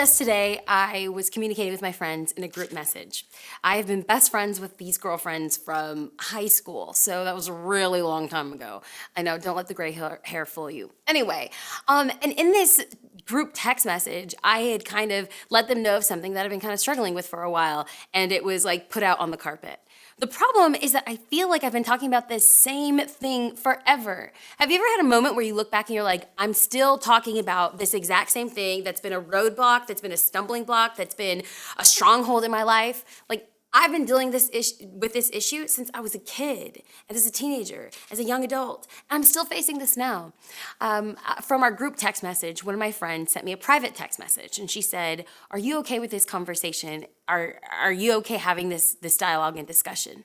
Just today, I was communicating with my friends in a group message. I have been best friends with these girlfriends from high school, so that was a really long time ago. I know, don't let the gray hair fool you. Anyway, and in this group text message, I had kind of let them know of something that I've been kind of struggling with for a while, and it was like put out on the carpet. The problem is that I feel like I've been talking about this same thing forever. Have you ever had a moment where you look back and you're like, I'm still talking about this exact same thing that's been a roadblock, that's been a stumbling block, that's been a stronghold in my life? Like, I've been dealing with this issue since I was a kid, and as a teenager, as a young adult. And I'm still facing this now. From our group text message, one of my friends sent me a private text message, and she said, "Are you okay with this conversation? Are you okay having this dialogue and discussion?"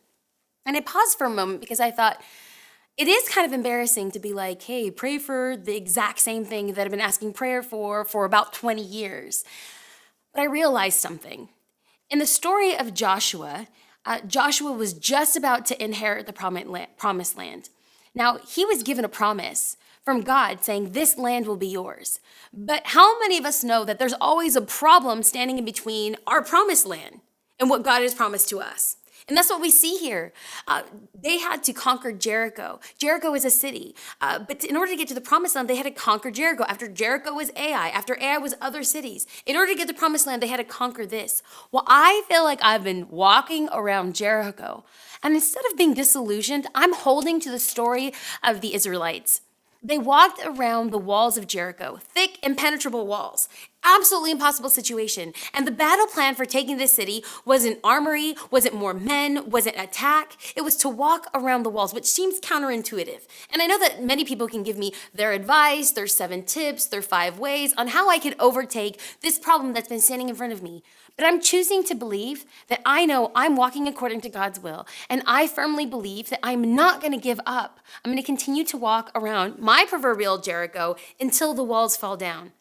And I paused for a moment because I thought, it is kind of embarrassing to be like, hey, pray for the exact same thing that I've been asking prayer for about 20 years. But I realized something. In the story of Joshua, Joshua was just about to inherit the promised land. Now, he was given a promise from God saying, this land will be yours. But how many of us know that there's always a problem standing in between our promised land and what God has promised to us? And that's what we see here. They had to conquer Jericho. Jericho is a city. But in order to get to the promised land, they had to conquer Jericho. After Jericho was Ai. After Ai was other cities. In order to get to the promised land, they had to conquer this. Well, I feel like I've been walking around Jericho. And instead of being disillusioned, I'm holding to the story of the Israelites. They walked around the walls of Jericho, thick, impenetrable walls. Absolutely impossible situation. And the battle plan for taking this city wasn't armory, wasn't more men, wasn't attack. It was to walk around the walls, which seems counterintuitive. And I know that many people can give me their advice, their 7 tips, their 5 ways on how I can overtake this problem that's been standing in front of me. But I'm choosing to believe that I know I'm walking according to God's will. And I firmly believe that I'm not going to give up. I'm going to continue to walk around my proverbial Jericho until the walls fall down.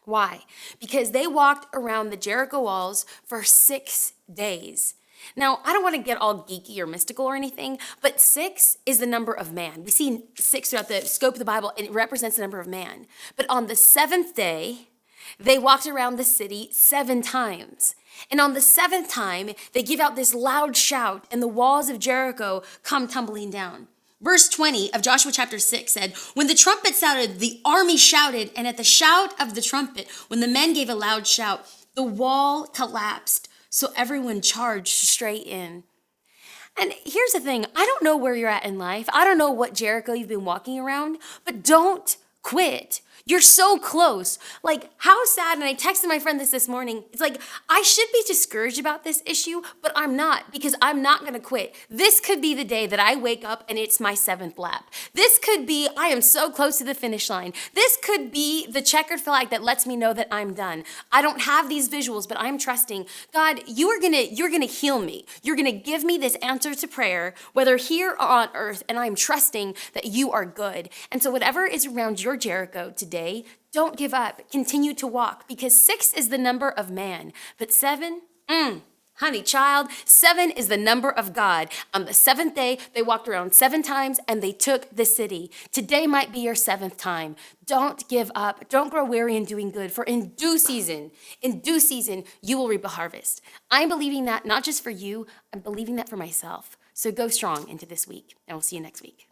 Why? Because they walked around the Jericho walls for 6 days. Now, I don't want to get all geeky or mystical or anything, but 6 is the number of man. We see 6 throughout the scope of the Bible, and it represents the number of man. But on the 7th day, they walked around the city 7 times. And on the 7th time, they give out this loud shout, and the walls of Jericho come tumbling down. Verse 20 of Joshua chapter 6 said, when the trumpet sounded, the army shouted, and at the shout of the trumpet, when the men gave a loud shout, the wall collapsed, so everyone charged straight in. And here's the thing, I don't know where you're at in life. I don't know what Jericho you've been walking around, but don't quit. You're so close. Like, how sad, and I texted my friend this morning, it's like, I should be discouraged about this issue, but I'm not, because I'm not going to quit. This could be the day that I wake up and it's my 7th lap. This could be, I am so close to the finish line. This could be the checkered flag that lets me know that I'm done. I don't have these visuals, but I'm trusting, God, you're going to heal me. You're going to give me this answer to prayer, whether here or on earth, and I'm trusting that you are good. And so whatever is around your Jericho today, don't give up. Continue to walk, because 6 is the number of man, but 7, honey child, 7 is the number of God. On the 7th day, they walked around 7 times and they took the city. Today might be your 7th time. Don't give up. Don't grow weary in doing good, for in due season, you will reap a harvest. I'm believing that not just for you, I'm believing that for myself. So go strong into this week, and we'll see you next week.